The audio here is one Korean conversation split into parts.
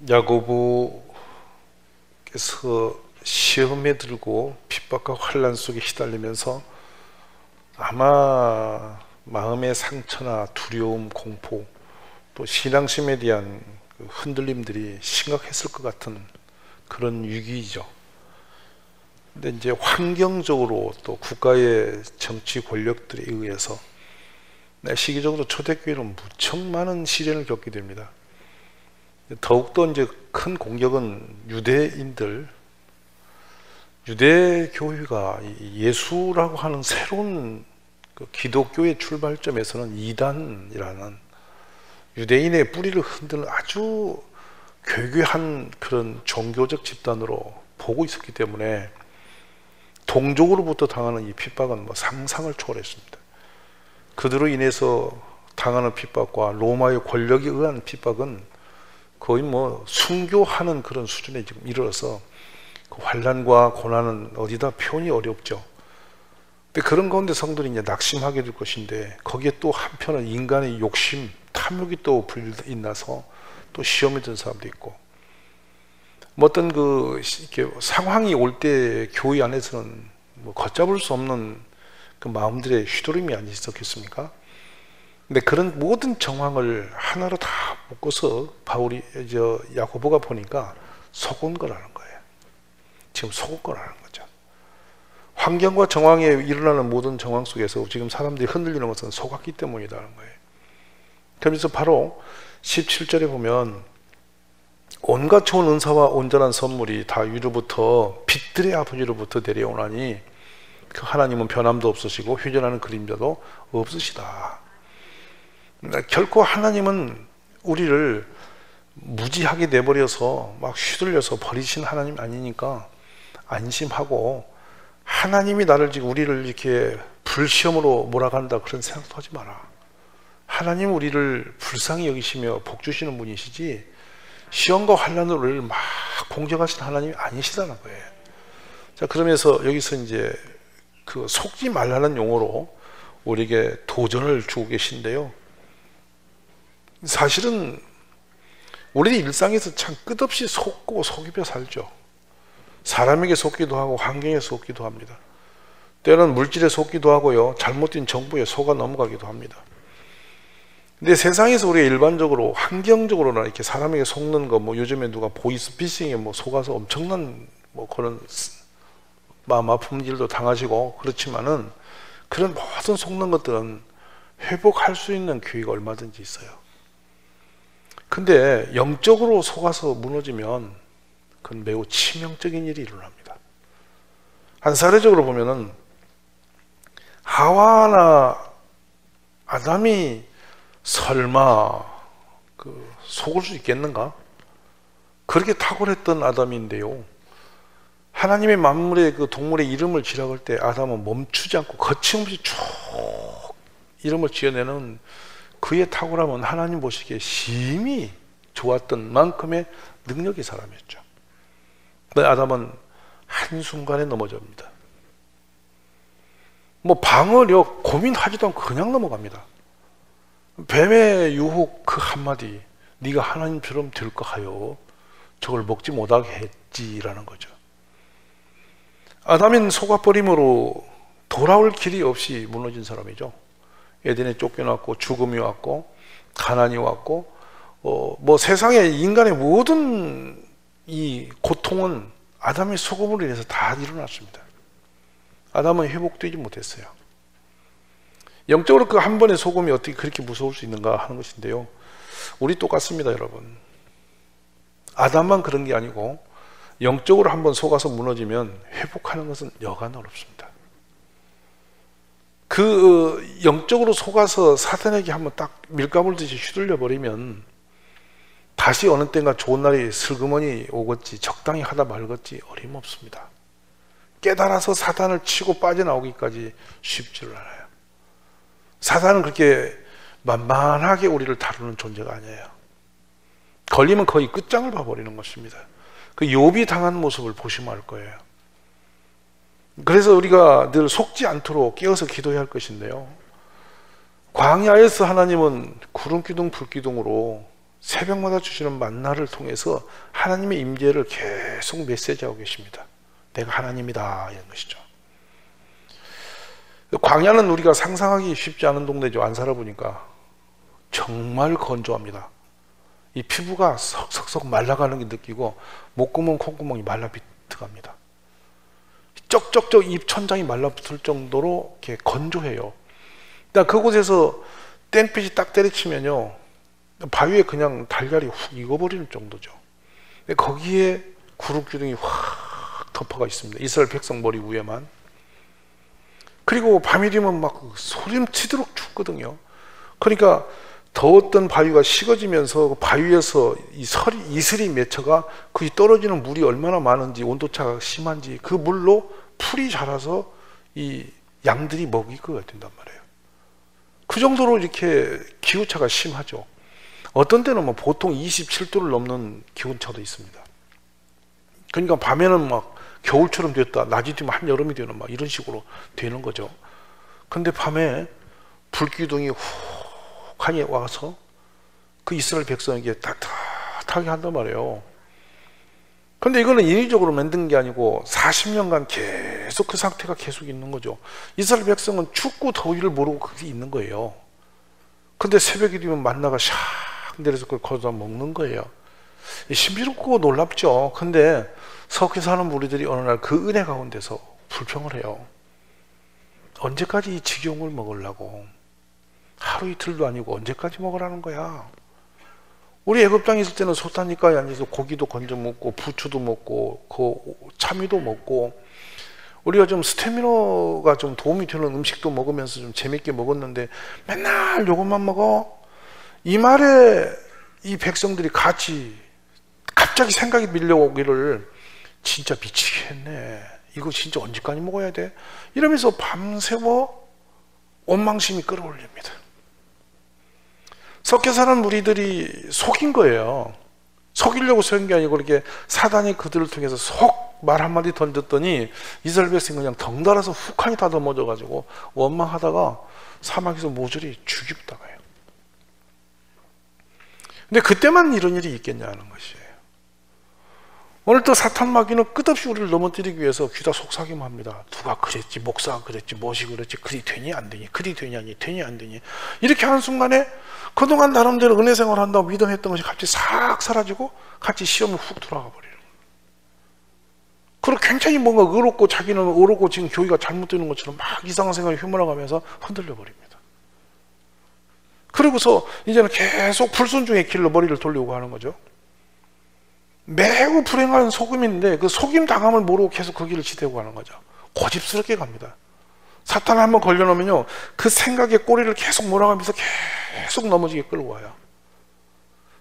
야고보께서 시험에 들고 핍박과 환난 속에 시달리면서 아마 마음의 상처나 두려움, 공포, 또 신앙심에 대한 흔들림들이 심각했을 것 같은 그런 위기이죠. 근데 이제 환경적으로 또 국가의 정치 권력들에 의해서 시기적으로 초대교회는 무척 많은 시련을 겪게 됩니다. 더욱더 이제 큰 공격은 유대인들, 유대교회가 예수라고 하는 새로운 그 기독교의 출발점에서는 이단이라는 유대인의 뿌리를 흔드는 아주 괴괴한 그런 종교적 집단으로 보고 있었기 때문에 동족으로부터 당하는 이 핍박은 상상을 초월했습니다. 그들로 인해서 당하는 핍박과 로마의 권력에 의한 핍박은 거의 순교하는 그런 수준에 지금 이르러서 그 환난과 고난은 어디다 표현이 어렵죠. 근데 그런 가운데 성들이 이제 낙심하게 될 것인데 거기에 또 한편은 인간의 욕심, 탐욕이 또 불나서 또 시험에 든 사람도 있고 어떤 이렇게 상황이 올 때 교회 안에서는 걷잡을 수 없는 그 마음들의 휘두름이 아니지 있었겠습니까? 근데 그런 모든 정황을 하나로 다 묶어서 야고보가 보니까 속은 거라는 거예요. 지금 속은 거라는 거죠. 환경과 정황에 일어나는 모든 정황 속에서 지금 사람들이 흔들리는 것은 속았기 때문이라는 거예요. 그러면서 바로 17절에 보면 온갖 좋은 은사와 온전한 선물이 다 위로부터 빛들의 아버지로부터 내려오나니 그 하나님은 변함도 없으시고 휴전하는 그림자도 없으시다. 결코 하나님은 우리를 무지하게 내버려서 막 휘둘려서 버리신 하나님 아니니까 안심하고, 하나님이 지금 우리를 이렇게 불시험으로 몰아간다 그런 생각도 하지 마라. 하나님 우리를 불쌍히 여기시며 복 주시는 분이시지 시험과 환난으로 우리를 막 공격하시는 하나님이 아니시다는 거예요. 자, 그러면서 여기서 이제 그 속지 말라는 용어로 우리에게 도전을 주고 계신데요. 사실은 우리 일상에서 참 끝없이 속고 속이며 살죠. 사람에게 속기도 하고 환경에 속기도 합니다. 때로는 물질에 속기도 하고요, 잘못된 정보에 속아 넘어가기도 합니다. 근데 세상에서 우리가 일반적으로 환경적으로나 이렇게 사람에게 속는 거, 요즘에 누가 보이스피싱에 속아서 엄청난 그런 마음 아픈 일도 당하시고 그렇지만은, 그런 모든 속는 것들은 회복할 수 있는 기회가 얼마든지 있어요. 근데 영적으로 속아서 무너지면 그건 매우 치명적인 일이 일어납니다. 한 사례적으로 보면은 하와나 아담이 설마 속을 수 있겠는가? 그렇게 탁월했던 아담인데요, 하나님의 만물의 그 동물의 이름을 지라고 할 때 아담은 멈추지 않고 거침없이 쭉 이름을 지어내는 그의 탁월함은 하나님 보시기에 심히 좋았던 만큼의 능력의 사람이었죠. 아담은 한순간에 넘어집니다. 방어력 고민하지도 않고 그냥 넘어갑니다. 뱀의 유혹 그 한마디, 네가 하나님처럼 될 거 하여 저걸 먹지 못하게 했지라는 거죠. 아담은 속아버림으로 돌아올 길이 없이 무너진 사람이죠. 에덴에 쫓겨났고 죽음이 왔고 가난이 왔고 세상의 인간의 모든 이 고통은 아담의 속음으로 인해서 다 일어났습니다. 아담은 회복되지 못했어요. 영적으로 그 한 번의 속음이 어떻게 그렇게 무서울 수 있는가 하는 것인데요, 우리 똑같습니다, 여러분. 아담만 그런 게 아니고 영적으로 한번 속아서 무너지면 회복하는 것은 여간 어렵습니다. 그 영적으로 속아서 사탄에게 한번 딱 밀가물 듯이 휘둘려 버리면 다시 어느 때인가 좋은 날이 슬그머니 오겠지, 적당히 하다 말겠지 어림없습니다. 깨달아서 사탄을 치고 빠져나오기까지 쉽지를 않아요. 사탄은 그렇게 만만하게 우리를 다루는 존재가 아니에요. 걸리면 거의 끝장을 봐버리는 것입니다. 그 욥이 당한 모습을 보시면 알 거예요. 그래서 우리가 늘 속지 않도록 깨어서 기도해야 할 것인데요, 광야에서 하나님은 구름기둥 불기둥으로 새벽마다 주시는 만나를 통해서 하나님의 임재를 계속 메시지하고 계십니다. 내가 하나님이다, 이런 것이죠. 광야는 우리가 상상하기 쉽지 않은 동네죠. 안 살아보니까 정말 건조합니다. 이 피부가 석석석 말라가는 게 느끼고 목구멍, 콧구멍이 말라비트갑니다. 쩍쩍쩍 입 천장이 말라붙을 정도로 이렇게 건조해요. 그러니까 그곳에서 땡볕이 딱 때리치면요, 바위에 그냥 달걀이 훅 익어버리는 정도죠. 근데 거기에 구름 기둥이 확 덮어가 있습니다. 이스라엘 백성 머리 위에만. 그리고 밤이 되면 막 소림치도록 춥거든요. 그러니까 더웠던 바위가 식어지면서 그 바위에서 이슬이 맺혀가 그 떨어지는 물이 얼마나 많은지, 온도차가 심한지 그 물로 풀이 자라서 이 양들이 먹이가 된단 말이에요. 그 정도로 이렇게 기후차가 심하죠. 어떤 때는 뭐 보통 27도를 넘는 기온차도 있습니다. 그러니까 밤에는 막 겨울처럼 됐다, 낮이 되면 한여름이 되는 막 이런 식으로 되는 거죠. 근데 밤에 불기둥이 훅하니 와서 그 이스라엘 백성에게 따뜻하게 한단 말이에요. 근데 이거는 인위적으로 만든 게 아니고 40년간 계속 그 상태가 계속 있는 거죠. 이스라엘 백성은 춥고 더위를 모르고 그게 있는 거예요. 근데 새벽이 되면 만나가 샥 내려서 그걸 거기다 먹는 거예요. 신비롭고 놀랍죠. 근데 석회 사는 무리들이 어느 날 그 은혜 가운데서 불평을 해요. 언제까지 이 지경을 먹으려고? 하루 이틀도 아니고 언제까지 먹으라는 거야? 우리 애굽 땅에 있을 때는 소타니까에 앉아서 고기도 건져 먹고 부추도 먹고 그 참이도 먹고 우리가 좀 스태미너가 좀 도움이 되는 음식도 먹으면서 좀 재밌게 먹었는데 맨날 요것만 먹어? 이 말에 이 백성들이 갑자기 생각이 밀려오기를 진짜 미치겠네. 이거 진짜 언제까지 먹어야 돼? 이러면서 밤새워 원망심이 끌어올립니다. 섞여 사는 무리들이 속인 거예요. 속이려고 속인 게 아니고 이렇게 사단이 그들을 통해서 속 말 한마디 던졌더니 이스라엘 백성이 그냥 덩달아서 훅하니 다 넘어져가지고 원망하다가 사막에서 모조리 죽였다가요. 근데 그때만 이런 일이 있겠냐는 것이에요. 오늘 또 사탄 마귀는 끝없이 우리를 넘어뜨리기 위해서 귀다 속삭임을 합니다. 누가 그랬지, 목사가 그랬지, 무엇이 그랬지, 그리 되니 안 되니, 그리 되니 아니 되니 안 되니, 이렇게 하는 순간에 그동안 나름대로 은혜 생활을 한다고 믿음했던 것이 갑자기 싹 사라지고 같이 시험이 훅 돌아가 버리는 거예요. 그리고 굉장히 뭔가 의롭고 자기는 옳고 지금 교회가 잘못되는 것처럼 막 이상한 생각이 휘몰아가면서 흔들려 버립니다. 그리고서 이제는 계속 불순종의 길로 머리를 돌리고 하는 거죠. 매우 불행한 속임인데 그 속임 당함을 모르고 계속 그 길을 지대고 가는 거죠. 고집스럽게 갑니다. 사탄을 한번 걸려놓으면요, 그 생각의 꼬리를 계속 몰아가면서 계속 넘어지게 끌고 와요.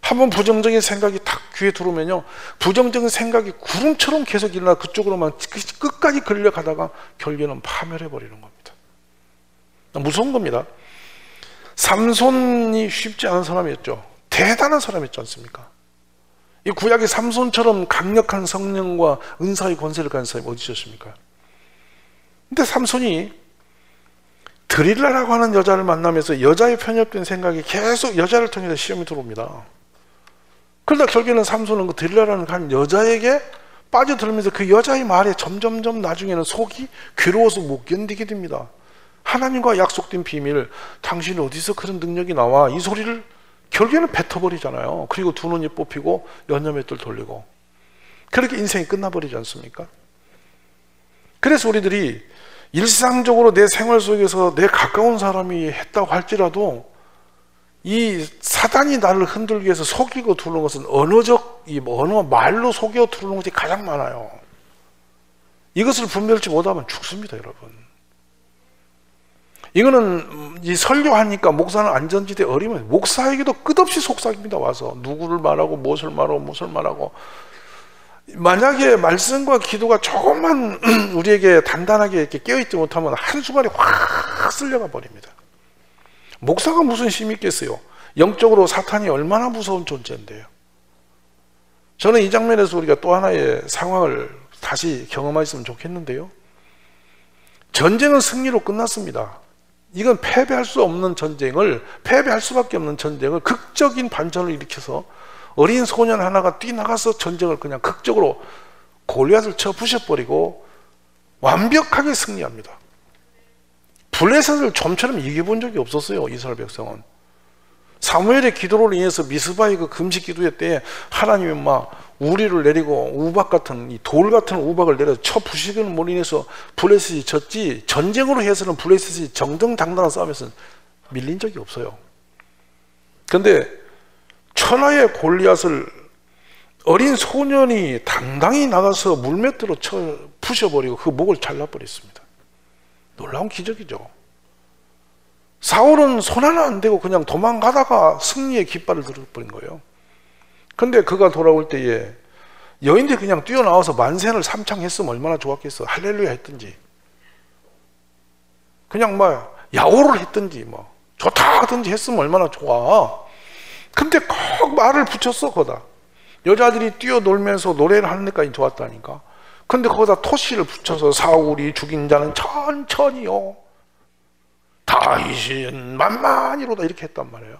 한번 부정적인 생각이 탁 귀에 들어오면요, 부정적인 생각이 구름처럼 계속 일어나 그쪽으로만 끝까지 끌려가다가 결국에는 파멸해버리는 겁니다. 무서운 겁니다. 삼손이 쉽지 않은 사람이었죠. 대단한 사람이었지 않습니까? 이 구약의 삼손처럼 강력한 성령과 은사의 권세를 가진 사람이 어디 있었습니까? 근데 삼손이 드릴라라고 하는 여자를 만나면서 여자의 편협된 생각이 계속 여자를 통해서 시험이 들어옵니다. 그러다 결국에는 삼손은 그 드릴라라는 한 여자에게 빠져들면서 그 여자의 말에 점점점 나중에는 속이 괴로워서 못 견디게 됩니다. 하나님과 약속된 비밀, 당신이 어디서 그런 능력이 나와? 이 소리를 결국에는 뱉어버리잖아요. 그리고 두 눈이 뽑히고 연녀맷돌 돌리고 그렇게 인생이 끝나버리지 않습니까? 그래서 우리들이 일상적으로 내 생활 속에서 내 가까운 사람이 했다고 할지라도 이 사단이 나를 흔들기 위해서 속이고 두는 것은 언어적, 언어 말로 속여 두는 것이 가장 많아요. 이것을 분별치 못하면 죽습니다, 여러분. 이거는 이 설교하니까 목사는 안전지대 어리면 목사에게도 끝없이 속삭입니다. 와서 누구를 말하고 무엇을 말하고 만약에 말씀과 기도가 조금만 우리에게 단단하게 이렇게 깨어있지 못하면 한순간에 확 쓸려가 버립니다. 목사가 무슨 힘이 있겠어요? 영적으로 사탄이 얼마나 무서운 존재인데요. 저는 이 장면에서 우리가 또 하나의 상황을 다시 경험했으면 좋겠는데요. 전쟁은 승리로 끝났습니다. 이건 패배할 수 없는 전쟁을, 패배할 수밖에 없는 전쟁을 극적인 반전을 일으켜서 어린 소년 하나가 뛰나가서 전쟁을 그냥 극적으로 골리앗을 쳐 부셔버리고 완벽하게 승리합니다. 블레셋을 좀처럼 이겨본 적이 없었어요. 이스라엘 백성은. 사무엘의 기도로 인해서 미스바의 그 금식 기도회 때 하나님이 막 우리를 내리고 우박 같은, 이 돌 같은 우박을 내려 쳐 부시기는 인해서 블레셋이 졌지, 전쟁으로 해서는 블레셋이 정정당당한 싸움에서 밀린 적이 없어요. 근데 천하의 골리앗을 어린 소년이 당당히 나가서 물맷대로 쳐 부셔버리고 그 목을 잘라버렸습니다. 놀라운 기적이죠. 사울은 손 하나 안 대고 그냥 도망가다가 승리의 깃발을 들어버린 거예요. 근데 그가 돌아올 때에 여인들이 그냥 뛰어나와서 만세를 삼창했으면 얼마나 좋았겠어. 할렐루야 했든지, 그냥 막 야호를 했든지, 뭐 좋다 하든지 했으면 얼마나 좋아. 근데 꼭 말을 붙였어. 거기다 여자들이 뛰어놀면서 노래를 하는 데까지 좋았다니까. 근데 거기다 토시를 붙여서 사울이 죽인 자는 천천히요, 다윗은 만만히로다, 이렇게 했단 말이에요.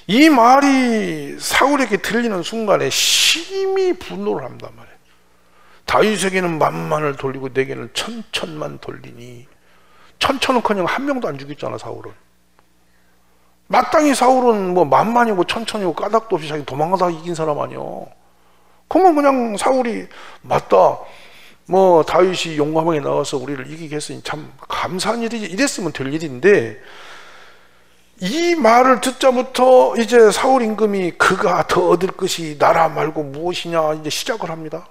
이 말이 사울에게 들리는 순간에 심히 분노를 한단 말이에요. 다윗에게는 만만을 돌리고 내게는 천천만 돌리니. 천천은커녕 한 명도 안 죽였잖아, 사울은. 마땅히 사울은 뭐 만만이고 천천이고 까닭도 없이 자기 도망가다가 이긴 사람 아니요. 그러면 그냥 사울이 맞다, 뭐 다윗이 용감하게 나와서 우리를 이기게 했으니 참 감사한 일이지, 이랬으면 될 일인데, 이 말을 듣자부터 이제 사울 임금이 그가 더 얻을 것이 나라 말고 무엇이냐 이제 시작을 합니다.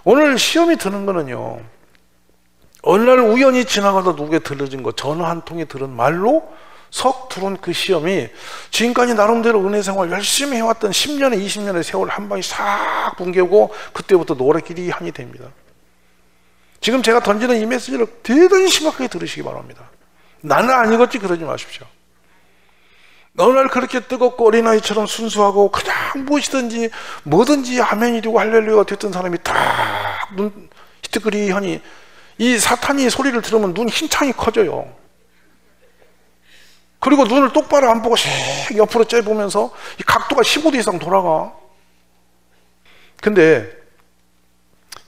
오늘 시험이 드는 거는요, 어느 날 우연히 지나가다 누구에 들려진 거, 전화 한 통에 들은 말로 석 들어온 그 시험이 지금까지 나름대로 은혜 생활 열심히 해왔던 10년에 20년의 세월 한 방에 싹 붕괴고 그때부터 노래길이 한이 됩니다. 지금 제가 던지는 이 메시지를 대단히 심각하게 들으시기 바랍니다. 나는 안 읽었지 그러지 마십시오. 어느 날 그렇게 뜨겁고 어린아이처럼 순수하고 그냥 무엇이든지 뭐든지 아멘이 되고 할렐루야가 됐던 사람이 딱 눈 희뜨거리하니 이 사탄이 소리를 들으면 눈 흰창이 커져요. 그리고 눈을 똑바로 안 보고 씩 옆으로 째보면서 이 각도가 15도 이상 돌아가. 근데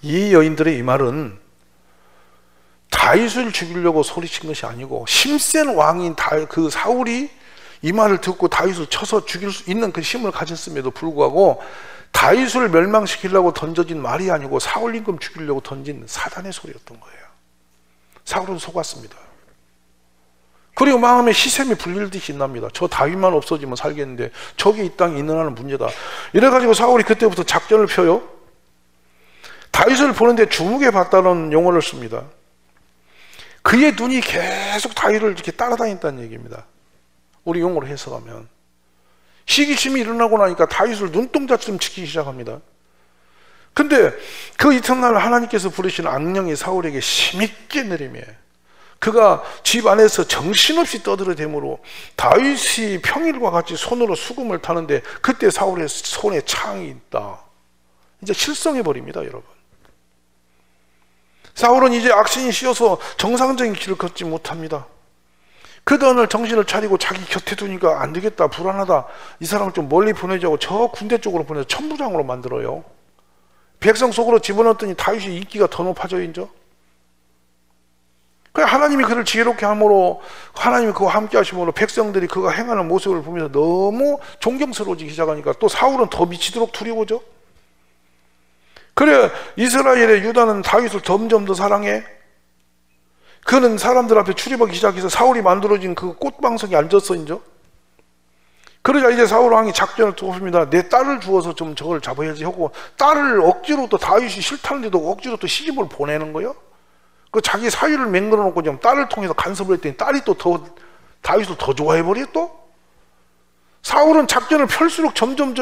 이 여인들의 이 말은 다윗을 죽이려고 소리친 것이 아니고, 힘센 왕인 그 사울이 이 말을 듣고 다윗을 쳐서 죽일 수 있는 그 힘을 가졌음에도 불구하고 다윗을 멸망시키려고 던져진 말이 아니고 사울 임금 죽이려고 던진 사단의 소리였던 거예요. 사울은 속았습니다. 그리고 마음에 희샘이 불릴듯이 납니다. 저 다윗만 없어지면 살겠는데 저게 이 땅에 있는 한은 문제다. 이래가지고 사울이 그때부터 작전을 펴요. 다윗을 보는데 주목해 봤다는 용어를 씁니다. 그의 눈이 계속 다윗을 이렇게 따라다녔다는 얘기입니다. 우리 용어로 해석하면 시기심이 일어나고 나니까 다윗을 눈동자처럼 지키기 시작합니다. 근데 그 이튿날 하나님께서 부르신 악령이 사울에게 힘있게 내리며 그가 집 안에서 정신없이 떠들어대므로 다윗이 평일과 같이 손으로 수금을 타는데 그때 사울의 손에 창이 있다. 이제 실성해버립니다, 여러분. 사울은 이제 악신이 씌어서 정상적인 길을 걷지 못합니다. 그도 어느 정신을 차리고 자기 곁에 두니까 안 되겠다, 불안하다, 이 사람을 좀 멀리 보내자고 저 군대 쪽으로 보내서 천부장으로 만들어요. 백성 속으로 집어넣었더니 다윗이 인기가 더 높아져 있죠. 하나님이 그를 지혜롭게 함으로, 하나님이 그와 함께 하심으로 백성들이 그가 행하는 모습을 보면서 너무 존경스러워지기 시작하니까 또 사울은 더 미치도록 두려워져. 그래 이스라엘의 유다는 다윗을 점점 더 사랑해. 그는 사람들 앞에 출입하기 시작해서 사울이 만들어진 그 꽃방석에 앉았어. 이제 그러자 이제 사울 왕이 작전을 투입합니다. 내 딸을 주어서 좀 저걸 잡아야지 하고 딸을 억지로 또 다윗이 싫다는데도 억지로 또 시집을 보내는 거예요. 그 자기 사위를 맹글어 놓고 좀 딸을 통해서 간섭을 했더니 딸이 또 더 다윗을 더 좋아해버려. 또 사울은 작전을 펼수록 점점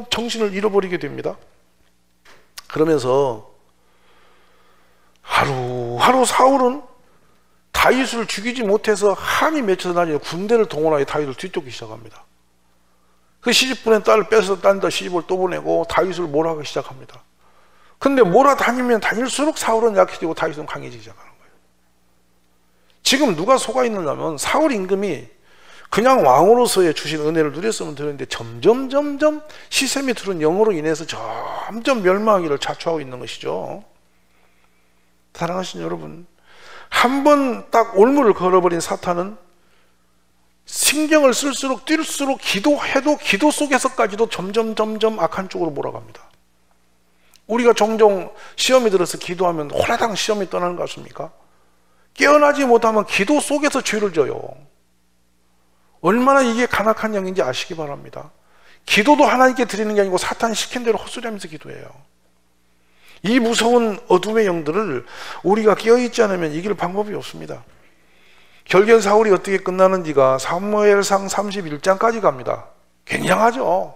정신을 잃어버리게 됩니다. 그러면서 하루하루 사울은 다윗을 죽이지 못해서 한이 맺혀서 나중에 군대를 동원하여 다윗을 뒤쫓기 시작합니다. 그 시집 보낸 딸을 뺏어서 딴 데 시집을 또 보내고 다윗을 몰아가기 시작합니다. 근데 몰아다니면 다닐수록 사울은 약해지고 다윗은 강해지기 시작하는 거예요. 지금 누가 속아 있느냐면 사울 임금이 그냥 왕으로서의 주신 은혜를 누렸으면 되는데 점점 시샘이 들은 영으로 인해서 점점 멸망하기를 자초하고 있는 것이죠. 사랑하신 여러분, 한 번 딱 올무를 걸어버린 사탄은 신경을 쓸수록 뛸수록 기도해도 기도 속에서까지도 점점 악한 쪽으로 몰아갑니다. 우리가 종종 시험이 들어서 기도하면 호라당 시험이 떠나는 것 같습니까? 깨어나지 못하면 기도 속에서 죄를 져요. 얼마나 이게 간악한 영인지 아시기 바랍니다. 기도도 하나님께 드리는 게 아니고 사탄이 시킨 대로 헛소리하면서 기도해요. 이 무서운 어둠의 영들을 우리가 깨어있지 않으면 이길 방법이 없습니다. 결국엔 사울이 어떻게 끝나는지가 사무엘상 31장까지 갑니다. 굉장하죠.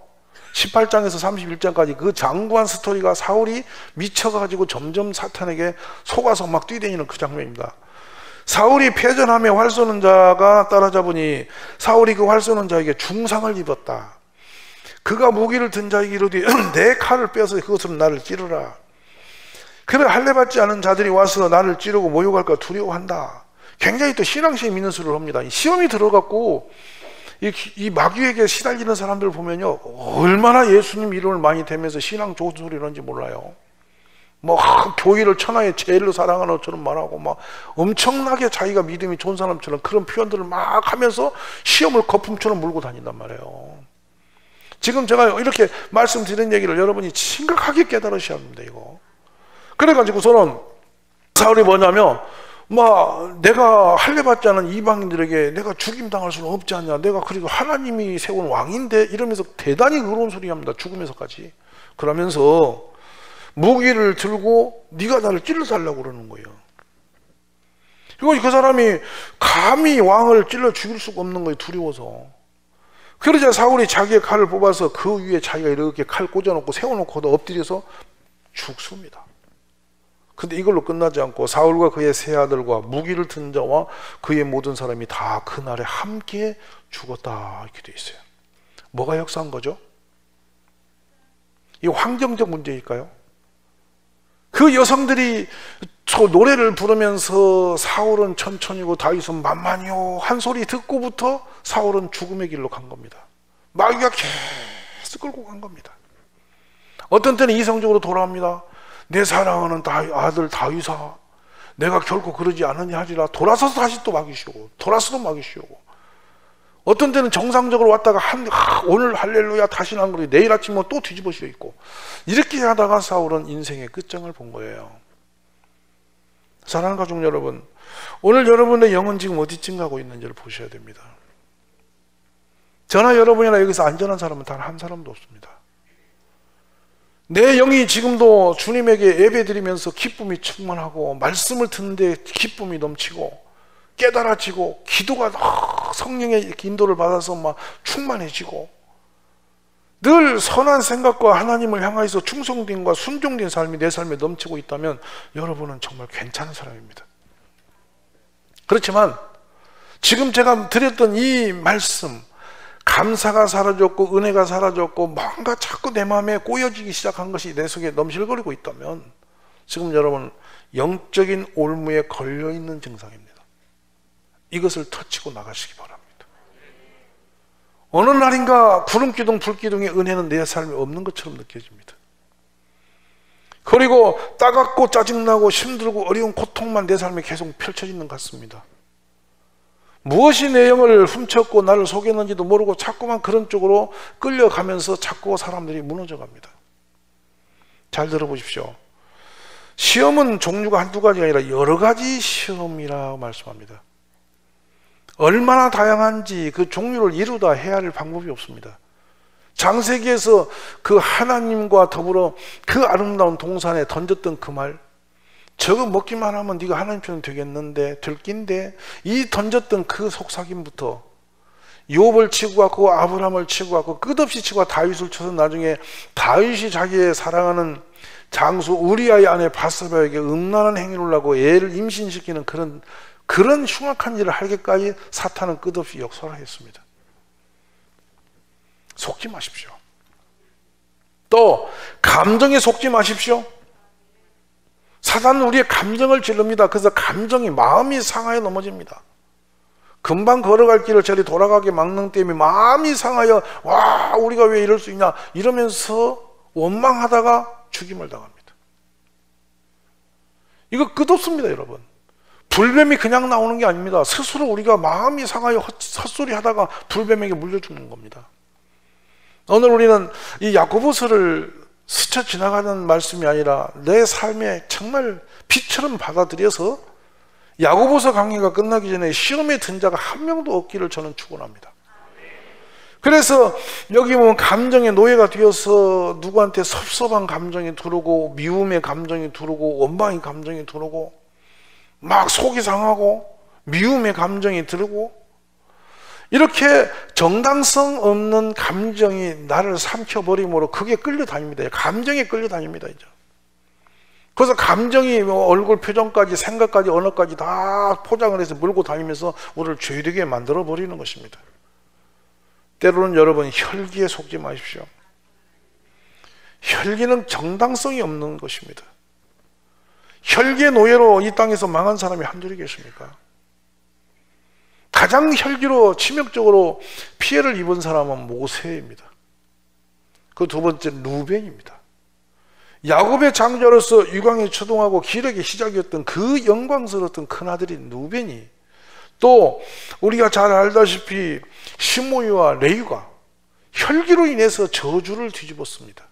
18장에서 31장까지 그 장구한 스토리가 사울이 미쳐가지고 점점 사탄에게 속아서 막 뛰다니는 그 장면입니다. 사울이 패전함에 활 쏘는 자가 따라잡으니 사울이 그 활 쏘는 자에게 중상을 입었다. 그가 무기를 든 자에게 이르되 내 칼을 빼서 그것으로 나를 찌르라. 그래 할례 받지 않은 자들이 와서 나를 찌르고 모욕할까 두려워한다. 굉장히 또 신앙심이 있는 소리를 합니다. 시험이 들어갔고 이 마귀에게 시달리는 사람들을 보면요, 얼마나 예수님 이름을 많이 대면서 신앙 좋은 소리를 하는지 몰라요. 교회를 천하의 제일로 사랑하는 것처럼 말하고 엄청나게 자기가 믿음이 좋은 사람처럼 그런 표현들을 막 하면서 시험을 거품처럼 물고 다닌단 말이에요. 지금 제가 이렇게 말씀드린 얘기를 여러분이 심각하게 깨달으셔야 합니다. 이거 그래가지고서는 사울이 뭐냐면 내가 할례 받지 않은 이방인들에게 내가 죽임당할 수는 없지 않냐, 내가 그리고 하나님이 세운 왕인데, 이러면서 대단히 의로운 소리 합니다. 죽으면서까지. 그러면서 무기를 들고 네가 나를 찔러달라고 그러는 거예요. 그리고 그 사람이 감히 왕을 찔러 죽일 수가 없는 거예요. 두려워서. 그러자 사울이 자기의 칼을 뽑아서 그 위에 자기가 이렇게 칼 꽂아놓고 세워놓고 엎드려서 죽습니다. 근데 이걸로 끝나지 않고 사울과 그의 세 아들과 무기를 든 자와 그의 모든 사람이 다 그날에 함께 죽었다, 이렇게 돼 있어요. 뭐가 역사한 거죠? 이 환경적 문제일까요? 그 여성들이 저 노래를 부르면서 사울은 천천히고 다윗은 만만히요 한 소리 듣고부터 사울은 죽음의 길로 간 겁니다. 마귀가 계속 끌고 간 겁니다. 어떤 때는 이성적으로 돌아옵니다. 내 사랑하는 아들 다윗아, 내가 결코 그러지 않느냐 하리라. 돌아서서 다시 또 마귀 씌우고, 돌아서도 마귀 씌우고. 어떤 때는 정상적으로 왔다가 오늘 할렐루야 다시는 안 그러지, 내일 아침에 또 뒤집어 씌워 있고. 이렇게 하다가 사울은 인생의 끝장을 본 거예요. 사랑하는 가족 여러분, 오늘 여러분의 영은 지금 어디쯤 가고 있는지를 보셔야 됩니다. 저나 여러분이나 여기서 안전한 사람은 단 한 사람도 없습니다. 내 영이 지금도 주님에게 예배드리면서 기쁨이 충만하고, 말씀을 듣는데 기쁨이 넘치고 깨달아지고, 기도가 성령의 인도를 받아서 막 충만해지고, 늘 선한 생각과 하나님을 향하여서 충성됨과 순종된 삶이 내 삶에 넘치고 있다면 여러분은 정말 괜찮은 사람입니다. 그렇지만 지금 제가 드렸던 이 말씀, 감사가 사라졌고 은혜가 사라졌고 뭔가 자꾸 내 마음에 꼬여지기 시작한 것이 내 속에 넘실거리고 있다면 지금 여러분 영적인 올무에 걸려있는 증상입니다. 이것을 터치고 나가시기 바랍니다. 어느 날인가 구름기둥 불기둥의 은혜는 내 삶에 없는 것처럼 느껴집니다. 그리고 따갑고 짜증나고 힘들고 어려운 고통만 내 삶에 계속 펼쳐지는 것 같습니다. 무엇이 내 영을 훔쳤고 나를 속였는지도 모르고 자꾸만 그런 쪽으로 끌려가면서 자꾸 사람들이 무너져 갑니다. 잘 들어보십시오. 시험은 종류가 한두 가지가 아니라 여러 가지 시험이라고 말씀합니다. 얼마나 다양한지 그 종류를 이루다 헤아릴 방법이 없습니다. 창세기에서 그 하나님과 더불어 그 아름다운 동산에 던졌던 그 말, 저거 먹기만 하면 네가 하나님 편은 되겠는데, 될 낀데, 이 던졌던 그 속삭임부터 욥을 치고 갔고 아브라함을 치고 갔고 끝없이 치고 다윗을 쳐서 나중에 다윗이 자기의 사랑하는 장수 우리아의 아내 바세바에게 음란한 행위를 하고 애를 임신시키는 그런 흉악한 일을 하기까지 사탄은 끝없이 역사를 했습니다. 속지 마십시오. 또 감정에 속지 마십시오. 사단은 우리의 감정을 찔릅니다. 그래서 마음이 상하여 넘어집니다. 금방 걸어갈 길을 저리 돌아가게 막는 때문에 마음이 상하여 와 우리가 왜 이럴 수 있냐 이러면서 원망하다가 죽임을 당합니다. 이거 끝없습니다, 여러분. 불뱀이 그냥 나오는 게 아닙니다. 스스로 우리가 마음이 상하여 헛소리 하다가 불뱀에게 물려 죽는 겁니다. 오늘 우리는 이 야고보서를 스쳐 지나가는 말씀이 아니라 내 삶에 정말 빛처럼 받아들여서 야고보서 강의가 끝나기 전에 시험에 든 자가 한 명도 없기를 저는 축원합니다. 그래서 여기 보면 감정의 노예가 되어서 누구한테 섭섭한 감정이 들어오고 미움의 감정이 들어오고 원망의 감정이 들어오고 막 속이 상하고 미움의 감정이 들고 이렇게 정당성 없는 감정이 나를 삼켜버림으로 그게 끌려다닙니다. 감정에 끌려다닙니다. 이제. 그래서 감정이 얼굴 표정까지 생각까지 언어까지 다 포장을 해서 몰고 다니면서 우리를 죄되게 만들어버리는 것입니다. 때로는 여러분 혈기에 속지 마십시오. 혈기는 정당성이 없는 것입니다. 혈기의 노예로 이 땅에서 망한 사람이 한둘이 계십니까? 가장 혈기로 치명적으로 피해를 입은 사람은 모세입니다. 그 두 번째 루벤입니다. 야곱의 장자로서 유광에 초동하고 기력의 시작이었던 그 영광스러웠던 큰아들이 루벤이 또 우리가 잘 알다시피 시므이와 레위가 혈기로 인해서 저주를 뒤집었습니다.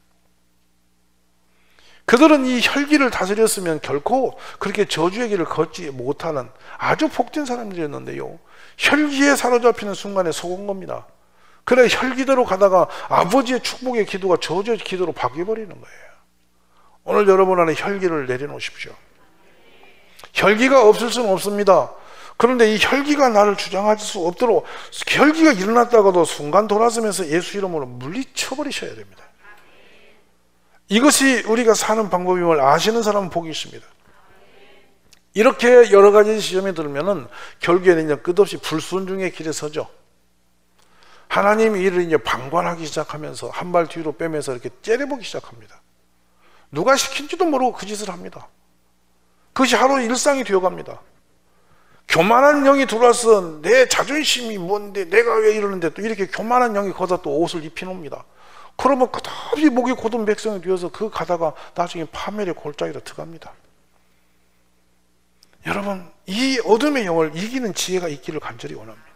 그들은 이 혈기를 다스렸으면 결코 그렇게 저주의 길을 걷지 못하는 아주 복된 사람들이었는데요, 혈기에 사로잡히는 순간에 속은 겁니다. 그래 혈기대로 가다가 아버지의 축복의 기도가 저주의 기도로 바뀌어버리는 거예요. 오늘 여러분 안에 혈기를 내려놓으십시오. 혈기가 없을 수는 없습니다. 그런데 이 혈기가 나를 주장할 수 없도록 혈기가 일어났다가도 순간 돌아서면서 예수 이름으로 물리쳐버리셔야 됩니다. 이것이 우리가 사는 방법임을 아시는 사람은 복이 있습니다. 이렇게 여러 가지 시험에 들면은 결국에는 이제 끝없이 불순종의 길에 서죠. 하나님 일을 이제 방관하기 시작하면서 한 발 뒤로 빼면서 이렇게 째려보기 시작합니다. 누가 시킨지도 모르고 그 짓을 합니다. 그것이 하루 일상이 되어갑니다. 교만한 영이 들어와서 내 자존심이 뭔데 내가 왜 이러는데 또 이렇게 교만한 영이 거기다 또 옷을 입혀놓습니다. 그러면 끝없이 목이 곧은 백성이 되어서 그 가다가 나중에 파멸의 골짜기로 들어갑니다. 여러분 이 어둠의 영을 이기는 지혜가 있기를 간절히 원합니다.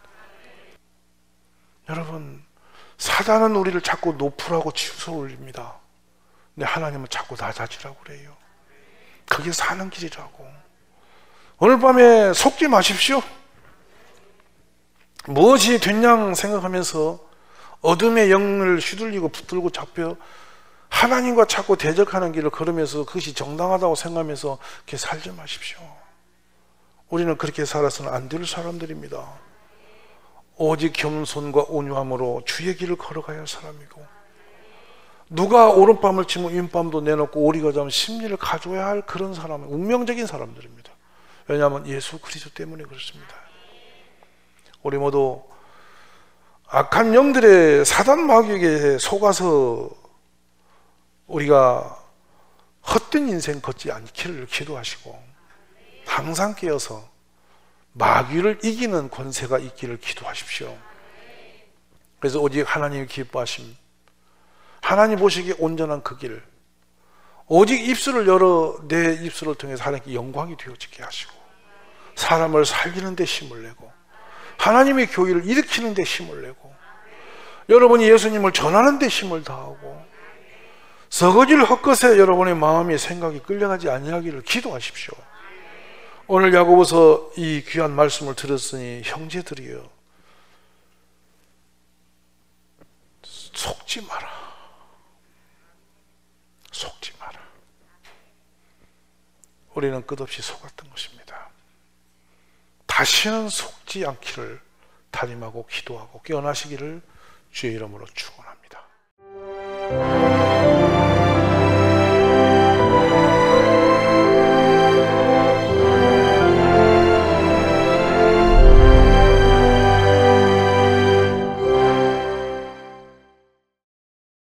여러분 사단은 우리를 자꾸 높으라고 치우쳐 올립니다. 근데 하나님은 자꾸 낮아지라고 그래요. 그게 사는 길이라고. 오늘 밤에 속지 마십시오. 무엇이 됐냐 생각하면서 어둠의 영을 휘둘리고 붙들고 잡혀 하나님과 자꾸 대적하는 길을 걸으면서 그것이 정당하다고 생각하면서 그렇게 살지 마십시오. 우리는 그렇게 살아서는 안 될 사람들입니다. 오직 겸손과 온유함으로 주의 길을 걸어가야 할 사람이고, 누가 오른밤을 치면 왼밤도 내놓고 오리가 잡으면 심리를 가져야 할 그런 사람은 운명적인 사람들입니다. 왜냐하면 예수 그리스도 때문에 그렇습니다. 우리 모두 악한 영들의 사단 마귀에게 속아서 우리가 헛된 인생 걷지 않기를 기도하시고 항상 깨어서 마귀를 이기는 권세가 있기를 기도하십시오. 그래서 오직 하나님이 기뻐하심, 하나님 보시기에 온전한 그 길, 오직 입술을 열어 내 입술을 통해서 하나님께 영광이 되어지게 하시고 사람을 살리는 데 힘을 내고 하나님의 교회를 일으키는 데 힘을 내고 여러분이 예수님을 전하는 데 힘을 다하고 서거질 헛것에 여러분의 마음이 생각이 끌려가지 아니하기를 기도하십시오. 오늘 야고보서 이 귀한 말씀을 들었으니 형제들이여 속지 마라. 속지 마라. 우리는 끝없이 속았던 것입니다. 다시는 속지 않기를 다짐하고 기도하고 깨어나시기를 주의 이름으로 축원합니다.